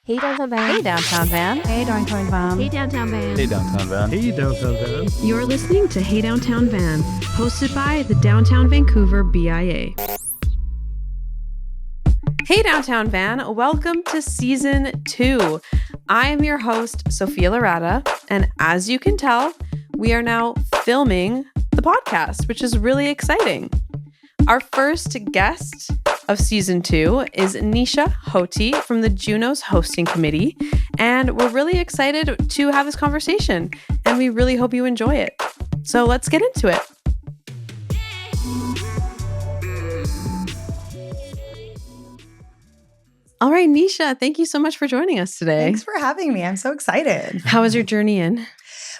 Hey Downtown Van. Hey Downtown Van. Hey Downtown Van. Hey Downtown Van. Hey Downtown Van. Hey Downtown Van. You're listening to Hey Downtown Van, hosted by the Downtown Vancouver BIA. Hey Downtown Van, welcome to Season 2. I am your host, Sofia Laratta, and as you can tell, we are now filming the podcast, which is really exciting. Our first guest of Season 2 is Neesha Hothi from the JUNOS Hosting Committee, and we're really excited to have this conversation, and we really hope you enjoy it. So let's get into it. All right, Neesha, thank you so much for joining us today. Thanks for having me. I'm so excited. How was your journey in?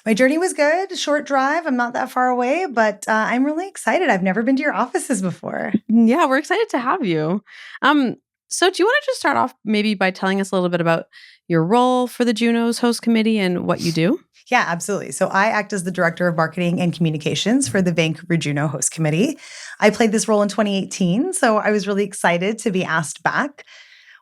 My journey was good. Short drive. I'm not that far away, but I'm really excited. I've never been to your offices before. Yeah, we're excited to have you. So do you want to just start off maybe by telling us a little bit about your role for the JUNOS Host Committee and what you do? Yeah, absolutely. So I act as the Director of Marketing and Communications for the Vancouver JUNO Host Committee. I played this role in 2018, so I was really excited to be asked back.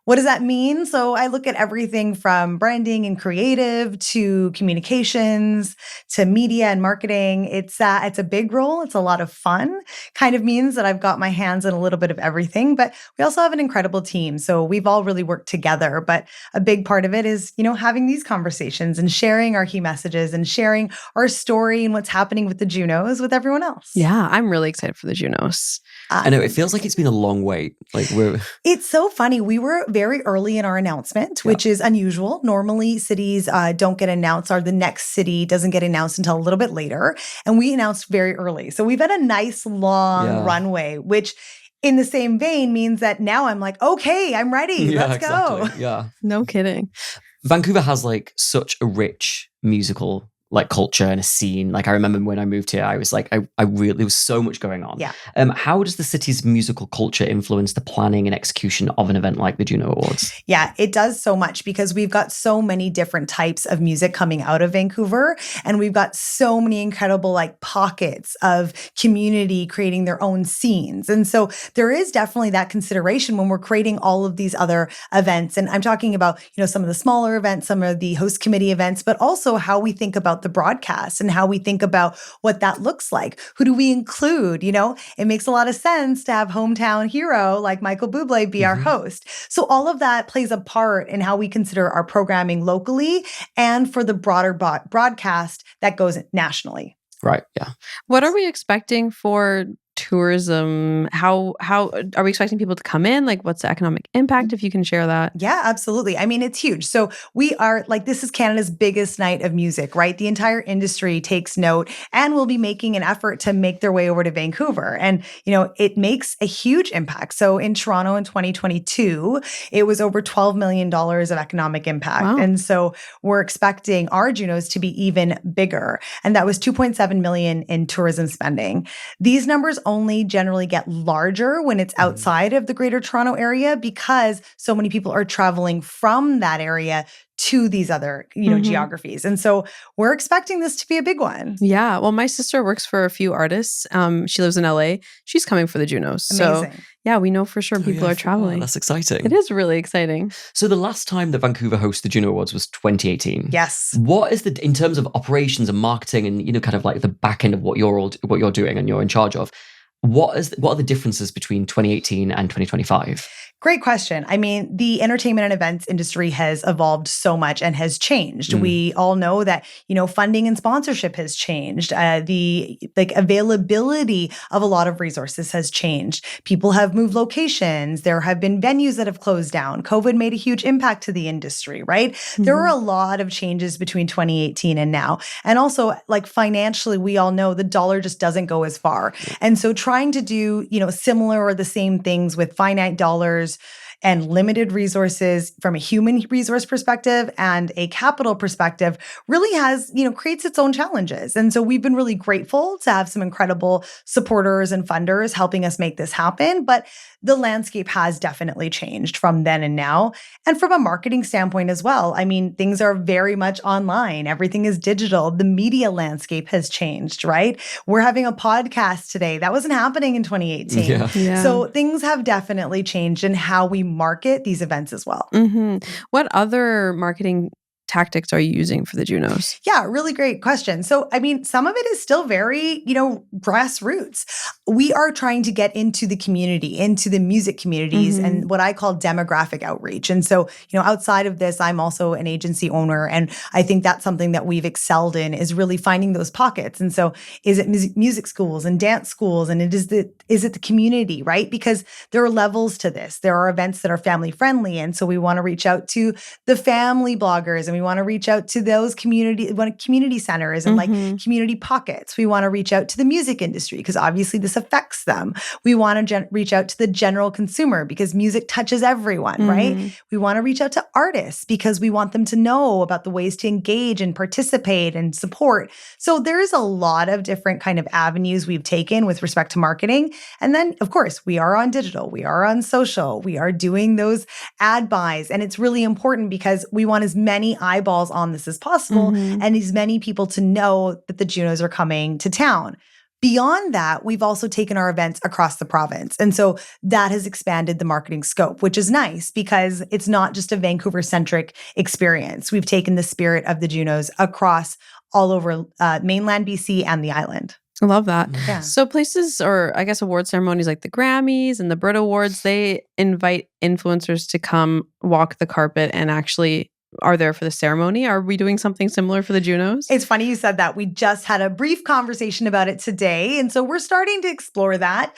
What does that mean? So I look at everything from branding and creative to communications to media and marketing. It's a big role. It's a lot of fun. Kind of means that I've got my hands in a little bit of everything, but we also have an incredible team. So we've all really worked together. But a big part of it is, having these conversations and sharing our key messages and sharing our story and what's happening with the JUNOs with everyone else. Yeah, I'm really excited for the JUNOs. I know, it feels like it's been a long wait. It's so funny. We were very early in our announcement, which is unusual. Normally, cities don't get announced, or the next city doesn't get announced until a little bit later. And we announced very early. So we've had a nice long runway, which in the same vein means that now I'm like, okay, I'm ready. Let's go. Yeah. No kidding. Vancouver has such a rich musical culture and a scene. I remember when I moved here, I was there was so much going on. Yeah. How does the city's musical culture influence the planning and execution of an event like the JUNO Awards? Yeah, it does so much because we've got so many different types of music coming out of Vancouver, and we've got so many incredible pockets of community creating their own scenes. And so there is definitely that consideration when we're creating all of these other events. And I'm talking about, some of the smaller events, some of the host committee events, but also how we think about the broadcast and how we think about what that looks like. Who do we include? It makes a lot of sense to have hometown hero like Michael Bublé be our host. So all of that plays a part in how we consider our programming locally and for the broader broadcast that goes nationally. Right. Yeah. What are we expecting for tourism? How are we expecting people to come in? What's the economic impact, if you can share that? Yeah, absolutely. I mean, it's huge. So we are this is Canada's biggest night of music, right? The entire industry takes note and will be making an effort to make their way over to Vancouver. And, it makes a huge impact. So in Toronto in 2022, it was over $12 million of economic impact. Wow. And so we're expecting our JUNOs to be even bigger. And that was $2.7 million in tourism spending. These numbers only generally get larger when it's outside of the Greater Toronto area because so many people are traveling from that area to these other, geographies. And so we're expecting this to be a big one. Yeah. Well, my sister works for a few artists. She lives in LA. She's coming for the JUNOs. Amazing. So yeah, we know for sure people are traveling. That's exciting. It is really exciting. So the last time that Vancouver hosted the JUNO Awards was 2018. Yes. What is in terms of operations and marketing and, the back end of what you're doing and you're in charge of, what are the differences between 2018 and 2025? Great question. I mean, the entertainment and events industry has evolved so much and has changed. We all know that, funding and sponsorship has changed. The availability of a lot of resources has changed. People have moved locations. There have been venues that have closed down. COVID made a huge impact to the industry, right? There are a lot of changes between 2018 and now. And also, financially, we all know the dollar just doesn't go as far. And so trying to do, similar or the same things with finite dollars and limited resources from a human resource perspective and a capital perspective really has, creates its own challenges. And so we've been really grateful to have some incredible supporters and funders helping us make this happen. But the landscape has definitely changed from then and now. And from a marketing standpoint as well. I mean, things are very much online. Everything is digital. The media landscape has changed, right? We're having a podcast today. That wasn't happening in 2018. Yeah. So things have definitely changed in how we market these events as well. What other marketing tactics are you using for the JUNOs? Yeah, really great question. So, I mean, some of it is still very, grassroots. We are trying to get into the community, into the music communities, and what I call demographic outreach. And so, outside of this, I'm also an agency owner. And I think that's something that we've excelled in, is really finding those pockets. And so is it music schools and dance schools? And is it the community, right? Because there are levels to this. There are events that are family friendly. And so we want to reach out to the family bloggers, and we want to reach out to those community centers and like community pockets. We want to reach out to the music industry because obviously this affects them. We want to reach out to the general consumer because music touches everyone, right? We want to reach out to artists because we want them to know about the ways to engage and participate and support. So there is a lot of different kind of avenues we've taken with respect to marketing. And then, of course, we are on digital, we are on social, we are doing those ad buys. And it's really important because we want as many eyeballs on this as possible and as many people to know that the JUNOs are coming to town. Beyond that, we've also taken our events across the province. And so that has expanded the marketing scope, which is nice because it's not just a Vancouver-centric experience. We've taken the spirit of the JUNOs across all over mainland BC and the island. I love that. Yeah. So places, or I guess award ceremonies like the Grammys and the Brit Awards, they invite influencers to come walk the carpet and actually are there for the ceremony. Are we doing something similar for the JUNOs? It's funny you said that. We just had a brief conversation about it today. And so we're starting to explore that.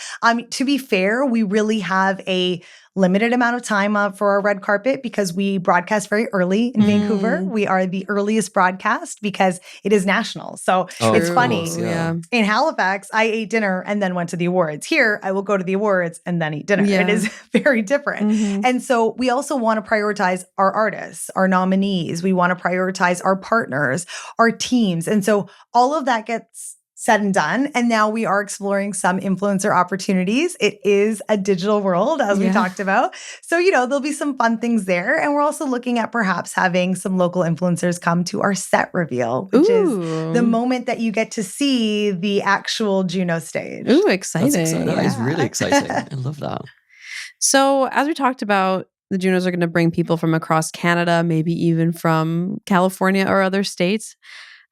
To be fair, we really have a limited amount of time for our red carpet because we broadcast very early in Vancouver. We are the earliest broadcast because it is national. So it's funny. Yeah. In Halifax, I ate dinner and then went to the awards. Here, I will go to the awards and then eat dinner. Yeah. It is very different. And so we also want to prioritize our artists, our nominees. We want to prioritize our partners, our teams. And so all of that gets said and done. And now we are exploring some influencer opportunities. It is a digital world, as we talked about. So, there'll be some fun things there. And we're also looking at perhaps having some local influencers come to our set reveal, which is the moment that you get to see the actual JUNO stage. Ooh, exciting. That's exciting. That is really exciting. I love that. So as we talked about, the JUNOs are going to bring people from across Canada, maybe even from California or other states.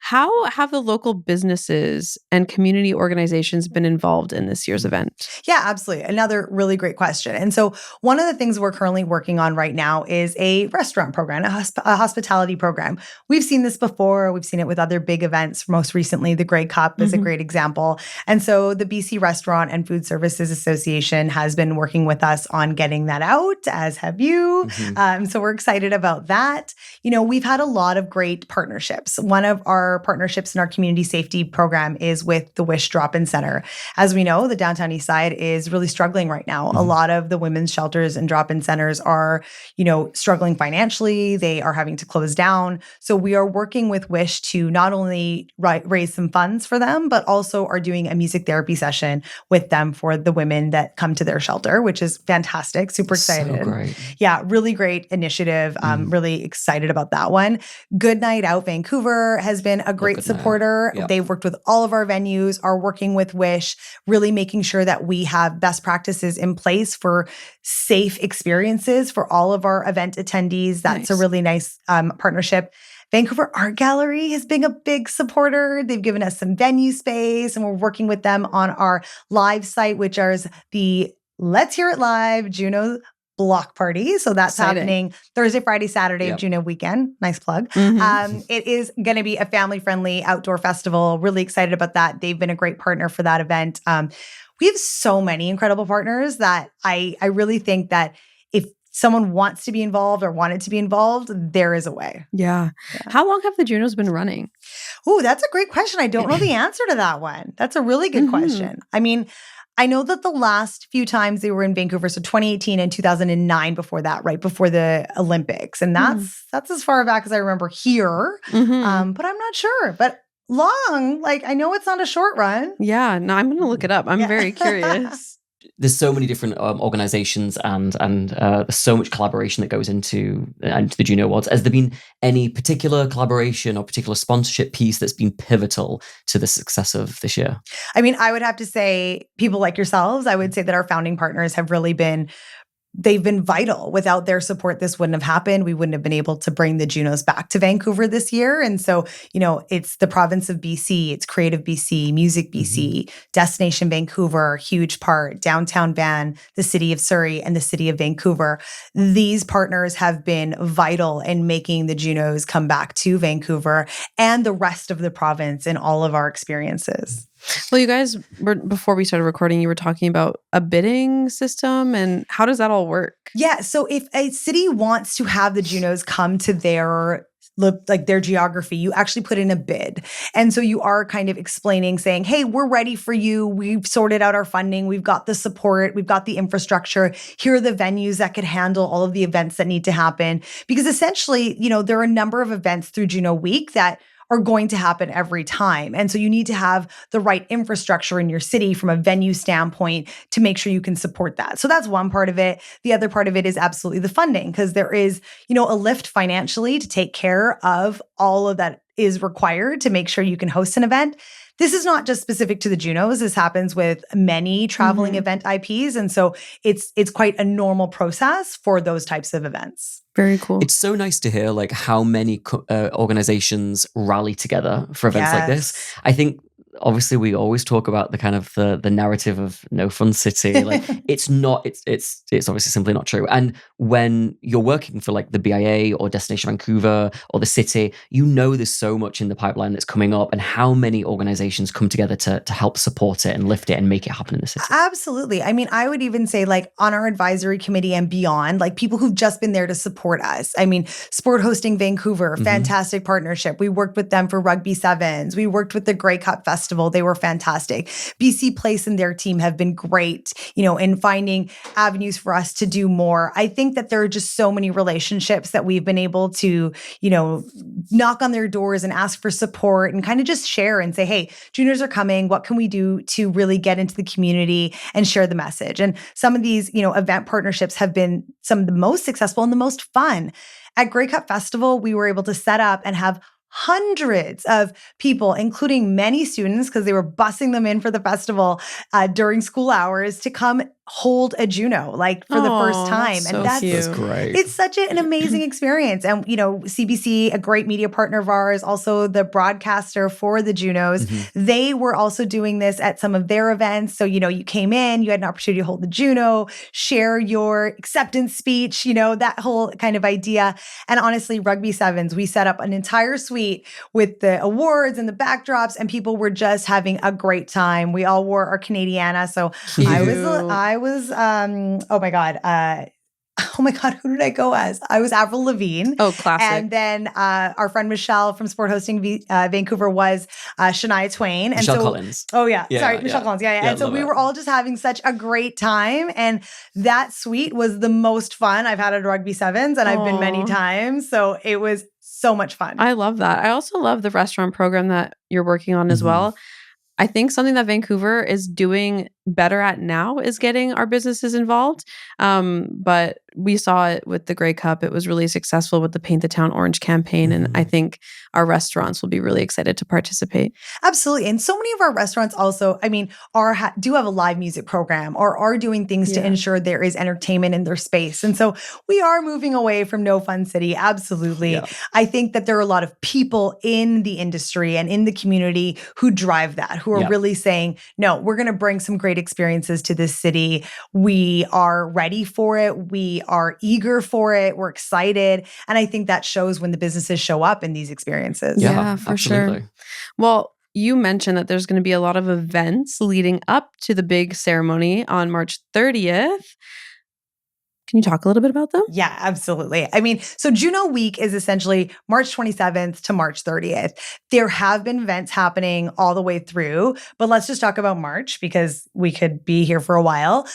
How have the local businesses and community organizations been involved in this year's event? Yeah, absolutely. Another really great question. And so one of the things we're currently working on right now is a restaurant program, a hospitality program. We've seen this before. We've seen it with other big events. Most recently, the Grey Cup is a great example. And so the BC Restaurant and Food Services Association has been working with us on getting that out, as have you. So we're excited about that. We've had a lot of great partnerships. One of our partnerships in our community safety program is with the Wish Drop-In Center. As we know, the downtown east side is really struggling right now. A lot of the women's shelters and drop-in centers are, struggling financially. They are having to close down. So we are working with Wish to not only raise some funds for them, but also are doing a music therapy session with them for the women that come to their shelter, which is fantastic. Super excited. So great. Yeah, really great initiative. Really excited about that one. Good Night Out Vancouver has been a great supporter. Yep. They've worked with all of our venues, are working with Wish, really making sure that we have best practices in place for safe experiences for all of our event attendees. That's a really nice partnership. Vancouver Art Gallery has been a big supporter. They've given us some venue space, and we're working with them on our live site, which is the Let's Hear It Live JUNO block party. So that's happening Thursday, Friday, Saturday of JUNO weekend. Nice plug. It is going to be a family-friendly outdoor festival. Really excited about that. They've been a great partner for that event. We have so many incredible partners that I really think that if someone wants to be involved or wanted to be involved, there is a way. Yeah. How long have the JUNOs been running? Oh, that's a great question. I don't know the answer to that one. That's a really good question. I mean, I know that the last few times they were in Vancouver, so 2018 and 2009 before that, right before the Olympics. And that's as far back as I remember here. But I'm not sure. But long, I know it's not a short run. Yeah, no, I'm going to look it up. I'm very curious. There's so many different organizations and there's so much collaboration that goes into the JUNO Awards. Has there been any particular collaboration or particular sponsorship piece that's been pivotal to the success of this year? I mean, I would have to say people like yourselves, I would say that our founding partners have really been they've been vital. Without their support, this wouldn't have happened. We wouldn't have been able to bring the Junos back to Vancouver this year. And so, it's the province of BC, it's Creative BC, Music BC, Destination Vancouver, huge part, Downtown Van, the City of Surrey, and the City of Vancouver. These partners have been vital in making the Junos come back to Vancouver and the rest of the province in all of our experiences. Well, you guys, before we started recording, you were talking about a bidding system, and how does that all work? Yeah. So if a city wants to have the Junos come to their geography, you actually put in a bid. And so you are kind of explaining, saying, hey, we're ready for you. We've sorted out our funding. We've got the support. We've got the infrastructure. Here are the venues that could handle all of the events that need to happen. Because essentially, there are a number of events through Juno Week that are going to happen every time. And so you need to have the right infrastructure in your city from a venue standpoint to make sure you can support that. So that's one part of it. The other part of it is absolutely the funding, because there is, a lift financially to take care of all of that is required to make sure you can host an event. This is not just specific to the Junos. This happens with many traveling event IPs. And so it's quite a normal process for those types of events. Very cool. It's so nice to hear how many organizations rally together for events like this. I think obviously we always talk about the kind of the narrative of no fun city. It's obviously simply not true. And when you're working for the BIA or Destination Vancouver or the city, there's so much in the pipeline that's coming up, and how many organizations come together to help support it and lift it and make it happen in the city. Absolutely. I mean, I would even say on our advisory committee and beyond, people who've just been there to support us. I mean, Sport Hosting Vancouver, fantastic partnership. We worked with them for Rugby Sevens. We worked with the Grey Cup Festival. They were fantastic. BC Place and their team have been great, in finding avenues for us to do more. I think that there are just so many relationships that we've been able to, knock on their doors and ask for support and kind of just share and say, hey, juniors are coming. What can we do to really get into the community and share the message? And some of these, event partnerships have been some of the most successful and the most fun. At Grey Cup Festival, we were able to set up and have hundreds of people, including many students, because they were busing them in for the festival during school hours to come hold a Juno for the first time. So and that's great. It's such an amazing experience. And, CBC, a great media partner of ours, also the broadcaster for the Junos, they were also doing this at some of their events. So, you came in, you had an opportunity to hold the Juno, share your acceptance speech, that whole kind of idea. And honestly, Rugby Sevens, we set up an entire suite with the awards and the backdrops, and people were just having a great time. We all wore our Canadiana. So Cute. I was, oh my God, who did I go as? I was Avril Lavigne. Oh, classic. And then our friend Michelle from Sport Hosting Vancouver was Shania Twain. And Michelle Collins. Oh, yeah. Yeah, Sorry, yeah. Michelle Collins. Yeah. And so we were all just having such a great time. And that suite was the most fun I've had at Rugby Sevens, and I've been many times. So it was so much fun. I love that. I also love the restaurant program that you're working on as well. I think something that Vancouver is doing better at now is getting our businesses involved. But we saw it with the Grey Cup. It was really successful with the Paint the Town Orange campaign. And I think our restaurants will be really excited to participate. Absolutely. And so many of our restaurants also, do have a live music program or are doing things to ensure there is entertainment in their space. And so we are moving away from no fun city. Absolutely. Yeah. I think that there are a lot of people in the industry and in the community who drive that, who are really saying, no, we're going to bring some great experiences to this city. We are ready for it. We are eager for it. We're excited. And I think that shows when the businesses show up in these experiences. Yeah, for absolutely. sure. Well, you mentioned that there's going to be a lot of events leading up to the big ceremony on March 30th. Can you talk a little bit about them? Yeah, absolutely. So Juno Week is essentially March 27th to March 30th. There have been events happening all the way through, but let's just talk about March because we could be here for a while.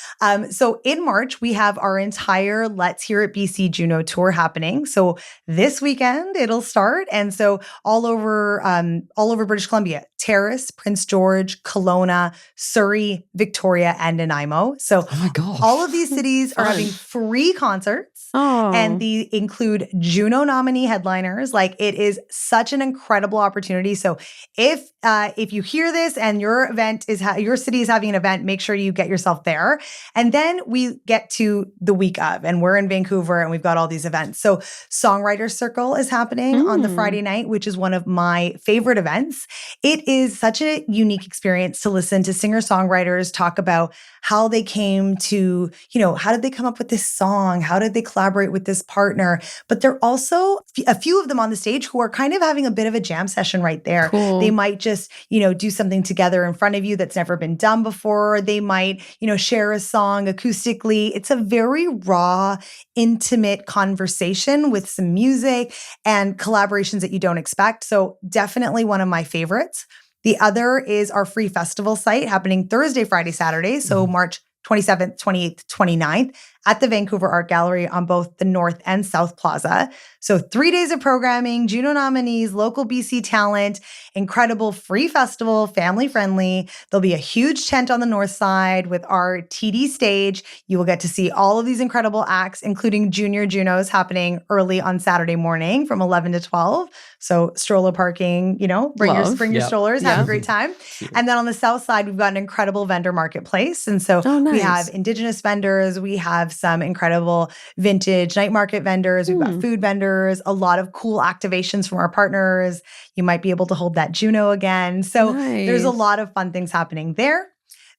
So in March, we have our entire Let's Hear It BC Juno tour happening. So this weekend it'll start. And so all over British Columbia, Terrace, Prince George, Kelowna, Surrey, Victoria, and Nanaimo. So Oh my gosh. all of these cities are Fun. having free concerts. Oh. And they include Juno nominee headliners. Like, it is such an incredible opportunity. So if you hear this and your city is having an event, make sure you get yourself there. And then we get to the week of, and we're in Vancouver and we've got all these events. So Songwriters Circle is happening on the Friday night, which is one of my favorite events. It is such a unique experience to listen to singer-songwriters talk about how they came to, how did they come up with this song? How did they collaborate with this partner? But there are also a few of them on the stage who are kind of having a bit of a jam session right there. Cool. They might just, do something together in front of you that's never been done before. They might, share a song acoustically. It's a very raw, intimate conversation with some music and collaborations that you don't expect. So definitely one of my favorites. The other is our free festival site happening Thursday, Friday, Saturday. So March 27th, 28th, 29th at the Vancouver Art Gallery on both the North and South Plaza. So 3 days of programming, Juno nominees, local BC talent, incredible free festival, family friendly. There'll be a huge tent on the north side with our TD stage. You will get to see all of these incredible acts, including Junior Junos happening early on Saturday morning from 11 to 12. So stroller parking, bring your strollers, have a great time. And then on the south side, we've got an incredible vendor marketplace. And so we have Indigenous vendors, we have some incredible vintage night market vendors, we've got food vendors, a lot of cool activations from our partners. You might be able to hold that Juno again. So there's a lot of fun things happening there.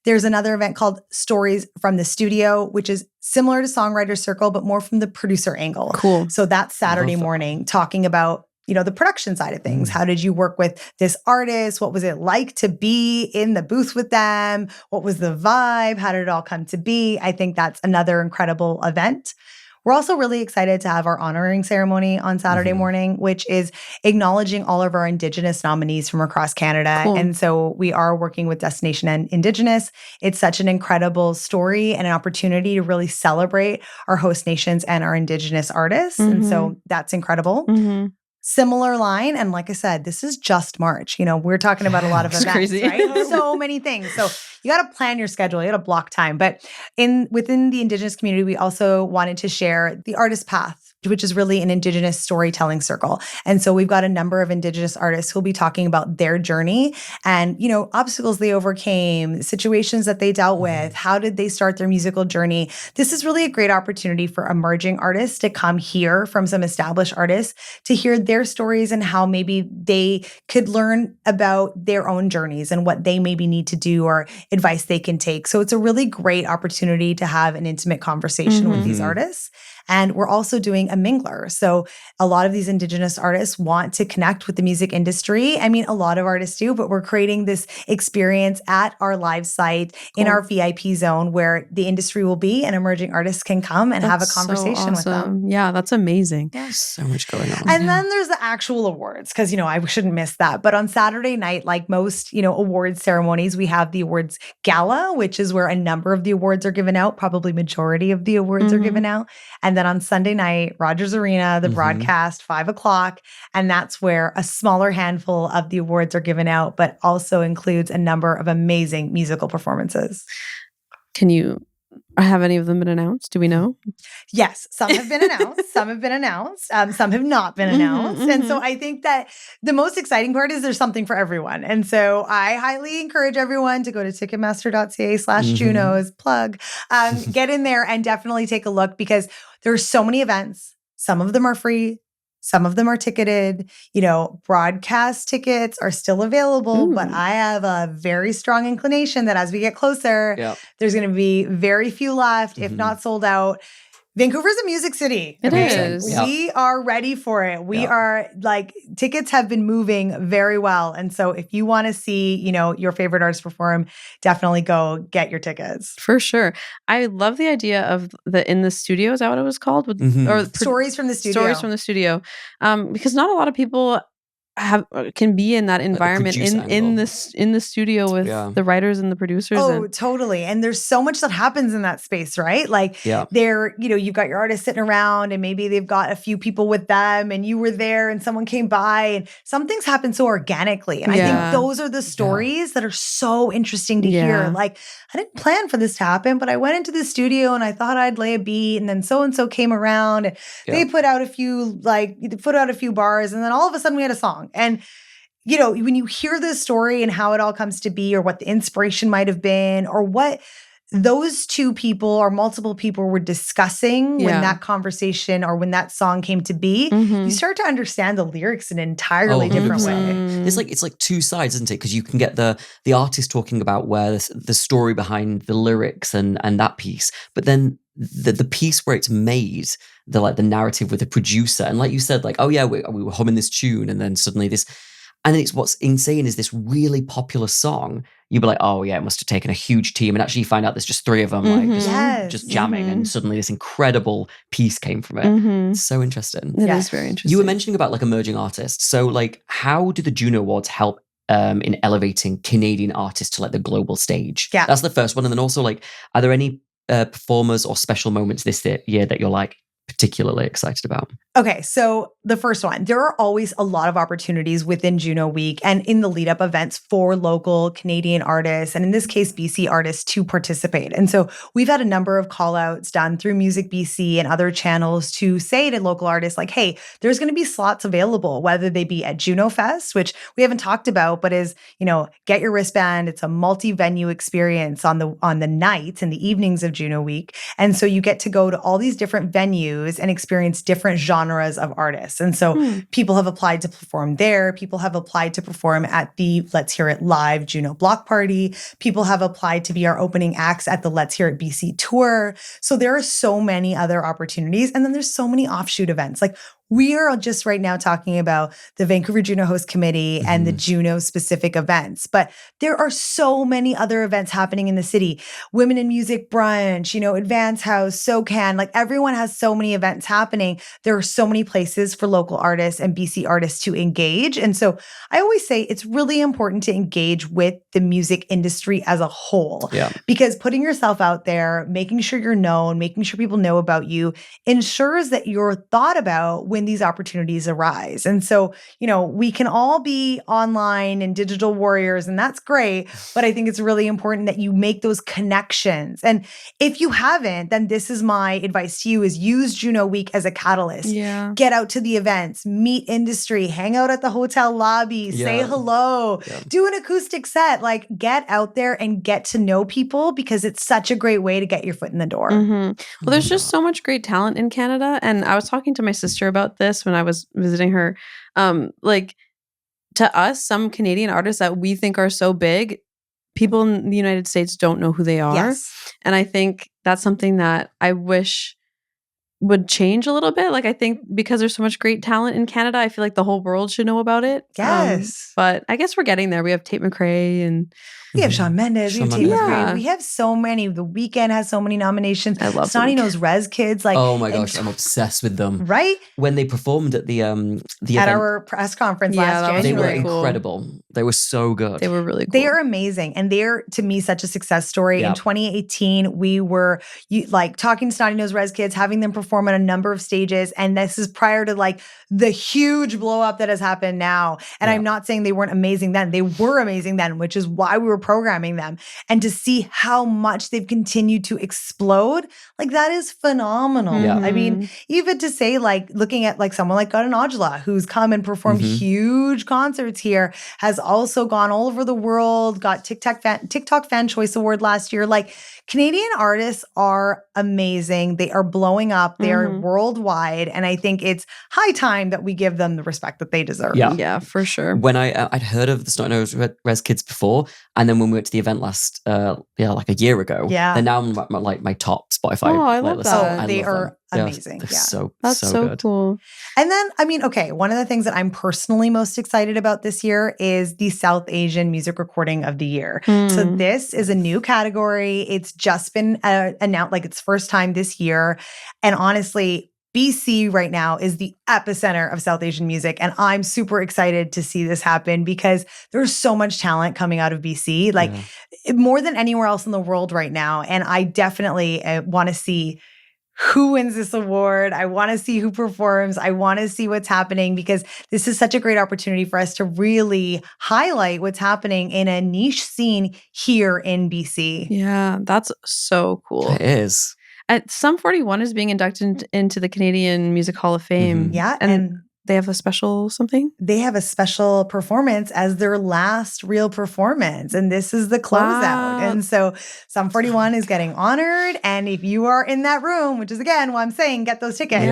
There's another event called Stories from the Studio, which is similar to Songwriters Circle, but more from the producer angle. Cool. So that's Saturday morning, talking about the production side of things. How did you work with this artist? What was it like to be in the booth with them? What was the vibe? How did it all come to be? I think that's another incredible event. We're also really excited to have our honoring ceremony on Saturday morning, which is acknowledging all of our Indigenous nominees from across Canada. Cool. And so we are working with Destination and Indigenous. It's such an incredible story and an opportunity to really celebrate our host nations and our Indigenous artists. And so that's incredible. Similar line. And like I said, this is just March. We're talking about a lot of events, crazy. right? So many things. So you got to plan your schedule. You got to block time. But within the Indigenous community, we also wanted to share the Artist Path, which is really an Indigenous storytelling circle. And so we've got a number of Indigenous artists who'll be talking about their journey and, obstacles they overcame, situations that they dealt with, how did they start their musical journey. This is really a great opportunity for emerging artists to come hear from some established artists, to hear their stories and how maybe they could learn about their own journeys and what they maybe need to do or advice they can take. So it's a really great opportunity to have an intimate conversation with these artists. And we're also doing a mingler. So a lot of these Indigenous artists want to connect with the music industry. I mean, a lot of artists do, but we're creating this experience at our live site in our VIP zone where the industry will be and emerging artists can come and have a conversation with them. Yeah, that's amazing. Yeah. So much going on. And then there's the actual awards, because, I shouldn't miss that. But on Saturday night, like most, awards ceremonies, we have the awards gala, which is where a number of the awards are given out, probably majority of the awards are given out. And then on Sunday night, Rogers Arena, the broadcast, 5:00. And that's where a smaller handful of the awards are given out, but also includes a number of amazing musical performances. Have any of them been announced? Do we know? Yes, some have been announced. Some have been announced. Some have not been announced. And so I think that the most exciting part is there's something for everyone. And so I highly encourage everyone to go to ticketmaster.ca/Junos, plug, get in there and definitely take a look, because there's so many events. Some of them are free. Some of them are ticketed. Broadcast tickets are still available, but I have a very strong inclination that as we get closer, there's going to be very few left, if not sold out. Vancouver's a music city. It is. Yep. We are ready for it. We are tickets have been moving very well. And so if you want to see, your favorite artist perform, definitely go get your tickets. For sure. I love the idea of in the studio. Is that what it was called? Or Stories from the Studio. Stories from the Studio. Because not a lot of people can be in that environment in the studio with the writers and the producers. Oh, totally. And there's so much that happens in that space, right? Like they're, you've got your artists sitting around and maybe they've got a few people with them and you were there and someone came by and some things happen so organically. And I think those are the stories that are so interesting to hear. Like, I didn't plan for this to happen, but I went into the studio and I thought I'd lay a beat and then so-and-so came around and they put out a few bars and then all of a sudden we had a song. And, when you hear this story and how it all comes to be or what the inspiration might have been or what those two people or multiple people were discussing when that conversation or when that song came to be, you start to understand the lyrics in an entirely different way. It's like two sides, isn't it? Because you can get the artist talking about where the story behind the lyrics and that piece, but then the piece where it's made, the narrative with the producer, and like you said, like, oh yeah, we were humming this tune, and then suddenly this. And it's what's insane is this really popular song. You'd be like, oh yeah, it must have taken a huge team. And actually you find out there's just three of them just jamming. And suddenly this incredible piece came from it. It's so interesting. It is very interesting. You were mentioning about like emerging artists. So like, how do the Juno Awards help in elevating Canadian artists to like the global stage? Yeah. That's the first one. And then also like, are there any performers or special moments this year that you're like particularly excited about? Okay, so the first one, there are always a lot of opportunities within Juno Week and in the lead-up events for local Canadian artists, and in this case, BC artists to participate. And so we've had a number of call-outs done through Music BC and other channels to say to local artists like, hey, there's going to be slots available, whether they be at Juno Fest, which we haven't talked about, but is, get your wristband. It's a multi-venue experience on the nights and the evenings of Juno Week. And so you get to go to all these different venues and experience different genres of artists. And so people have applied to perform there. People have applied to perform at the Let's Hear It Live Juno Block Party. People have applied to be our opening acts at the Let's Hear It BC tour. So there are so many other opportunities. And then there's so many offshoot events. Like we are just right now talking about the Vancouver JUNO Host Committee and the Juno specific events, but there are so many other events happening in the city. Women in Music Brunch, Advance House, SoCan, like everyone has so many events happening. There are so many places for local artists and BC artists to engage. And so I always say it's really important to engage with the music industry as a whole, because putting yourself out there, making sure you're known, making sure people know about you ensures that you're thought about when these opportunities arise. And so, we can all be online and digital warriors, and that's great, but I think it's really important that you make those connections. And if you haven't, then this is my advice to you is use Juno Week as a catalyst. Yeah. Get out to the events, meet industry, hang out at the hotel lobby, say hello, do an acoustic set, like get out there and get to know people because it's such a great way to get your foot in the door. Well, there's just so much great talent in Canada. And I was talking to my sister about this when I was visiting her. Like to us, some Canadian artists that we think are so big, people in the United States don't know who they are. Yes. And I think that's something that I wish would change a little bit. Like I think because there's so much great talent in Canada, I feel like the whole world should know about it. Yes. But I guess we're getting there. We have Tate McRae and we have Shawn Mendes, we have Tate Mendes. McRae. We have so many. The Weeknd has so many nominations. I love Snotty Nose Rez Kids. Like, oh my gosh, I'm obsessed with them. Right? When they performed at the event, our press conference last was they January. were incredible. They were so good. They were really cool. They are amazing. And they're, to me, such a success story. In 2018, we were talking to Snotty Nose Rez Kids, having them perform on a number of stages. And this is prior to like the huge blow up that has happened now. And I'm not saying they weren't amazing then. They were amazing then, which is why we were programming them. And to see how much they've continued to explode, like that is phenomenal. Yeah. I mean, even to say like looking at like someone like Gagan Aujla, who's come and performed huge concerts here, has also gone all over the world, got TikTok Fan Choice Award last year. Like Canadian artists are amazing. They are blowing up. They are worldwide. And I think it's high time that we give them the respect that they deserve. Yeah, for sure. When I'd heard of the Snotty Nose Rez Kids before, and then when we went to the event last, like a year ago, they're now on my top Spotify. Oh, I love that. They are amazing. They're That's so good. cool. And then, I mean, okay, one of the things that I'm personally most excited about this year is the South Asian Music Recording of the Year. So this is a new category. It's just been announced, like it's first time this year. And honestly, BC right now is the epicenter of South Asian music. And I'm super excited to see this happen because there's so much talent coming out of BC, like more than anywhere else in the world right now. And I definitely want to see who wins this award. I want to see who performs. I want to see what's happening because this is such a great opportunity for us to really highlight what's happening in a niche scene here in BC. Yeah, that's so cool. It is. Sum 41 is being inducted into the Canadian Music Hall of Fame. Yeah. And they have a special something? They have a special performance as their last real performance. And this is the closeout. Wow. And so Sum 41 is getting honored. And if you are in that room, which is again why I'm saying get those tickets,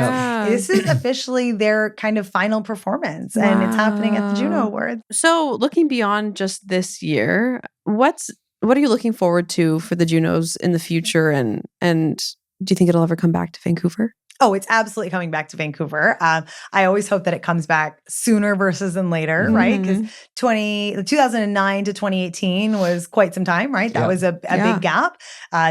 this is officially their kind of final performance. And it's happening at the Juno Awards. So looking beyond just this year, what are you looking forward to for the Junos in the future? And do you think it'll ever come back to Vancouver? Oh, it's absolutely coming back to Vancouver. I always hope that it comes back sooner versus than later, right? Because 2009 to 2018 was quite some time, right? That was a big gap.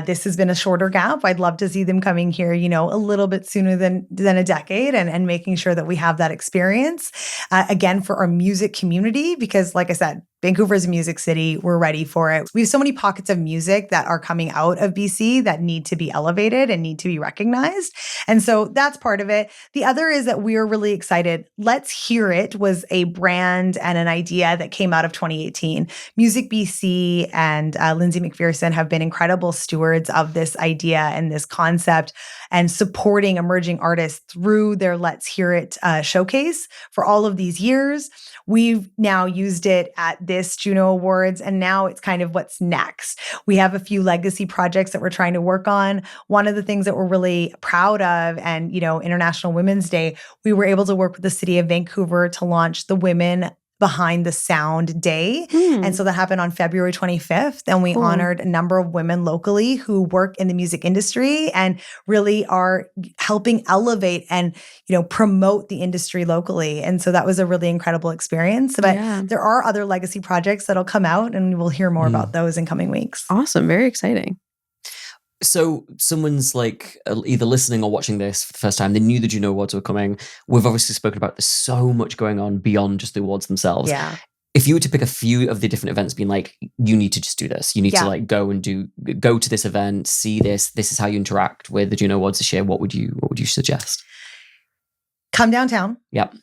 This has been a shorter gap. I'd love to see them coming here, a little bit sooner than a decade and making sure that we have that experience. Again, for our music community, because like I said, Vancouver is a music city. We're ready for it. We have so many pockets of music that are coming out of BC that need to be elevated and need to be recognized. And so that's part of it. The other is that we are really excited. Let's Hear It was a brand and an idea that came out of 2018. Music BC and Lindsay McPherson have been incredible stewards of this idea and this concept and supporting emerging artists through their Let's Hear It showcase for all of these years. We've now used it at this Juno Awards, and now it's kind of what's next. We have a few legacy projects that we're trying to work on. One of the things that we're really proud of, and International Women's Day, we were able to work with the city of Vancouver to launch the Women Behind the Sound Day. And so that happened on February 25th. And we honored a number of women locally who work in the music industry and really are helping elevate and, promote the industry locally. And so that was a really incredible experience. But there are other legacy projects that'll come out and we'll hear more about those in coming weeks. Awesome. Very exciting. So someone's like either listening or watching this for the first time, they knew the Juno Awards were coming. We've obviously spoken about there's so much going on beyond just the awards themselves. Yeah. If you were to pick a few of the different events being like, you need to just do this. You need to go to this event, see this. This is how you interact with the Juno Awards this year. What would you suggest? Come downtown. Yep.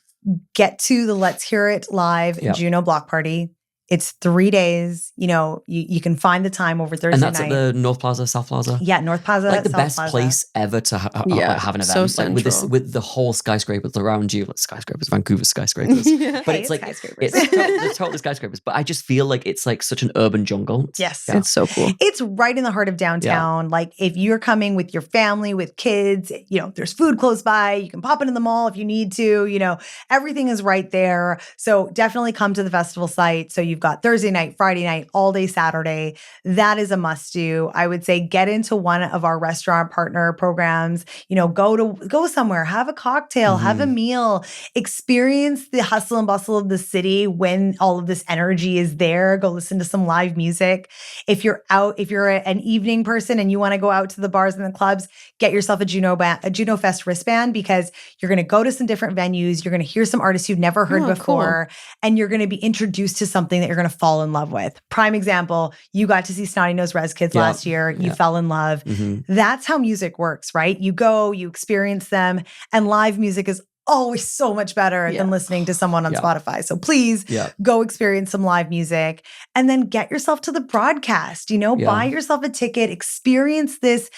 Get to the Let's Hear It live Juno block party. It's 3 days. You can find the time over Thursday night. And that's at the North Plaza, South Plaza? Yeah, North Plaza, like the South best Plaza. place ever to have an event. So like with the whole skyscrapers around you. Like skyscrapers, Vancouver skyscrapers. But it's like skyscrapers. It's totally skyscrapers. But I just feel like it's like such an urban jungle. Yes. It's so cool. It's right in the heart of downtown. Like if you're coming with your family, with kids, there's food close by. You can pop into the mall if you need to. Everything is right there. So definitely come to the festival site. So you've got Thursday night, Friday night, all day Saturday. That is a must do. I would say get into one of our restaurant partner programs, go somewhere, have a cocktail, have a meal, experience the hustle and bustle of the city when all of this energy is there. Go listen to some live music. If you're an evening person and you want to go out to the bars and the clubs, get yourself a Juno Fest wristband because you're going to go to some different venues. You're going to hear some artists you've never heard before, and you're going to be introduced to something that you're going to fall in love with. Prime example, you got to see Snotty Nose Rez Kids last year. You fell in love. That's how music works, right? You go, you experience them, and live music is always so much better than listening to someone on Spotify. So please go experience some live music and then get yourself to the broadcast, buy yourself a ticket, experience this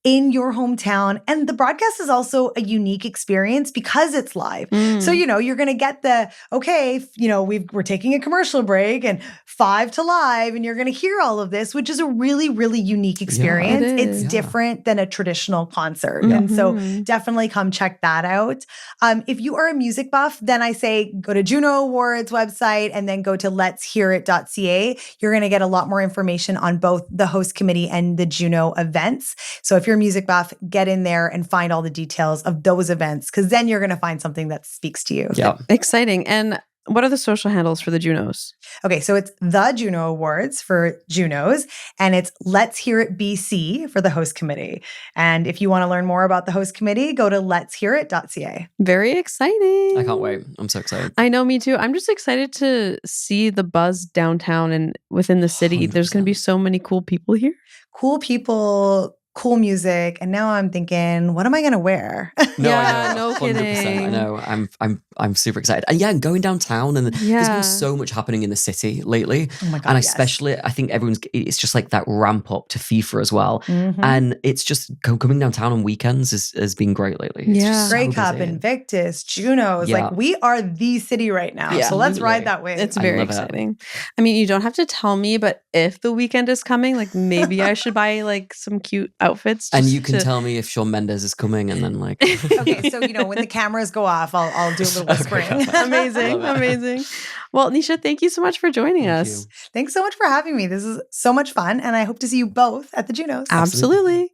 in your hometown. And the broadcast is also a unique experience because it's live. So, you're going to get we're taking a commercial break and 5 to live, and you're going to hear all of this, which is a really, really unique experience. It's different than a traditional concert. And so definitely come check that out. If you are a music buff, then I say go to Juno Awards website and then go to letshearit.ca. You're going to get a lot more information on both the host committee and the Juno events. So if you're a music buff, get in there and find all the details of those events, because then you're going to find something that speaks to you. Yeah. Exciting. And what are the social handles for the Junos? Okay, so it's the Juno Awards for Junos, and it's Let's Hear It BC for the host committee. And if you want to learn more about the host committee, go to letshearit.ca. Very exciting. I can't wait. I'm so excited. I know, me too. I'm just excited to see the buzz downtown and within the city. There's going to be so many cool people here. Cool people, cool music, and now I'm thinking, what am I going to wear? No, Yeah, I know, no 100%. kidding. I know. I'm super excited. And yeah, going downtown, and there's Yeah. been so much happening in the city lately. Oh my God, And yes. especially, I think it's just like that ramp up to FIFA as well. Mhm. And it's just coming downtown on weekends has been great lately. It's Yeah. just so Grey Cup, busy. Invictus, Junos. Yeah. Like, we are the city right now. Yeah. So let's Absolutely. ride that wave. It's I very love it. exciting. I mean, you don't have to tell me, but if the weekend is coming, like maybe I should buy like some cute outfits. And just you can to- tell me if Shawn Mendes is coming, and then like Okay, so when the cameras go off, I'll do a little whispering. Amazing, Love it. amazing. Well, Neesha, thank you so much for joining Thank us. you. Thanks so much for having me. This is so much fun, and I hope to see you both at the Junos. Absolutely.